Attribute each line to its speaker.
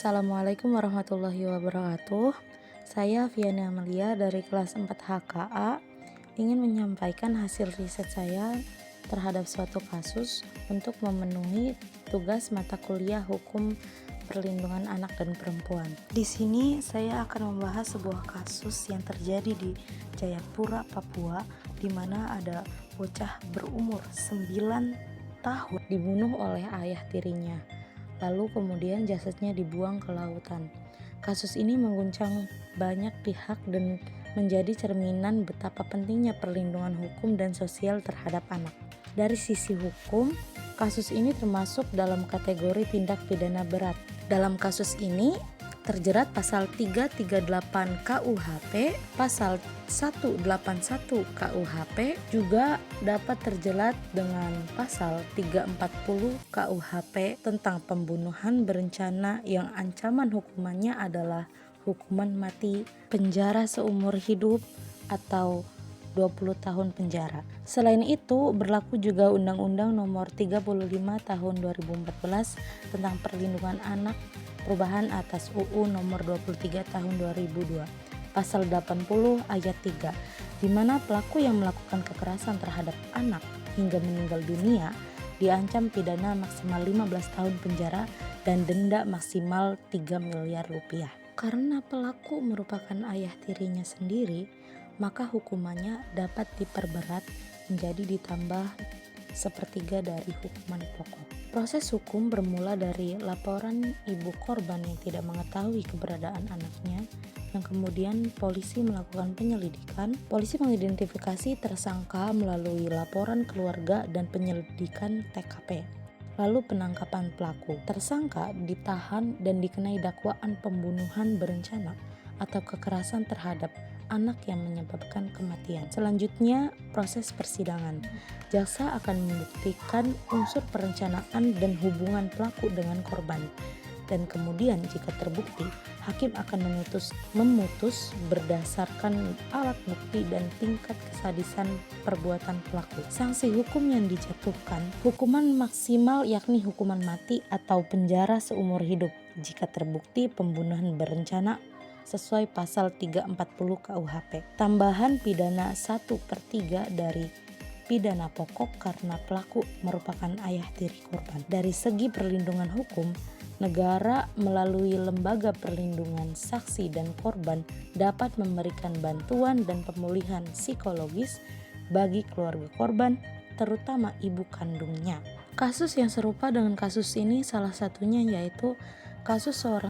Speaker 1: Assalamualaikum warahmatullahi wabarakatuh. Saya Viana Amelia dari kelas 4 HKA ingin menyampaikan hasil riset saya terhadap suatu kasus untuk memenuhi tugas mata kuliah Hukum Perlindungan Anak dan Perempuan. Di sini saya akan membahas sebuah kasus yang terjadi di Jayapura, Papua, di mana ada bocah berumur 9 tahun dibunuh oleh ayah tirinya. Lalu kemudian jasadnya dibuang ke lautan. Kasus ini mengguncang banyak pihak dan menjadi cerminan betapa pentingnya perlindungan hukum dan sosial terhadap anak. Dari sisi hukum, kasus ini termasuk dalam kategori tindak pidana berat. Dalam kasus ini terjerat pasal 338 KUHP, pasal 181 KUHP, juga dapat terjerat dengan pasal 340 KUHP tentang pembunuhan berencana yang ancaman hukumannya adalah hukuman mati, penjara seumur hidup, atau 20 tahun penjara. Selain itu, berlaku juga Undang-Undang Nomor 35 Tahun 2014 tentang Perlindungan Anak, perubahan atas UU Nomor 23 Tahun 2002, Pasal 80 Ayat 3, di mana pelaku yang melakukan kekerasan terhadap anak hingga meninggal dunia diancam pidana maksimal 15 tahun penjara dan denda maksimal 3 miliar rupiah. Karena pelaku merupakan ayah tirinya sendiri, maka hukumannya dapat diperberat menjadi ditambah sepertiga dari hukuman pokok. Proses hukum bermula dari laporan ibu korban yang tidak mengetahui keberadaan anaknya, yang kemudian polisi melakukan penyelidikan. Polisi mengidentifikasi tersangka melalui laporan keluarga dan penyelidikan TKP. Lalu penangkapan pelaku. Tersangka ditahan dan dikenai dakwaan pembunuhan berencana atau kekerasan terhadap anak yang menyebabkan kematian. Selanjutnya, proses persidangan. Jaksa akan membuktikan unsur perencanaan dan hubungan pelaku dengan korban. Dan kemudian jika terbukti, hakim akan memutus berdasarkan alat bukti dan tingkat kesadisan perbuatan pelaku. Sanksi hukum yang dijatuhkan, hukuman maksimal yakni hukuman mati atau penjara seumur hidup jika terbukti pembunuhan berencana sesuai pasal 340 KUHP. Tambahan pidana 1/3 dari pidana pokok karena pelaku merupakan ayah tiri korban. Dari segi perlindungan hukum, negara melalui Lembaga Perlindungan Saksi dan Korban dapat memberikan bantuan dan pemulihan psikologis bagi keluarga korban, terutama ibu kandungnya. Kasus yang serupa dengan kasus ini salah satunya yaitu kasus seorang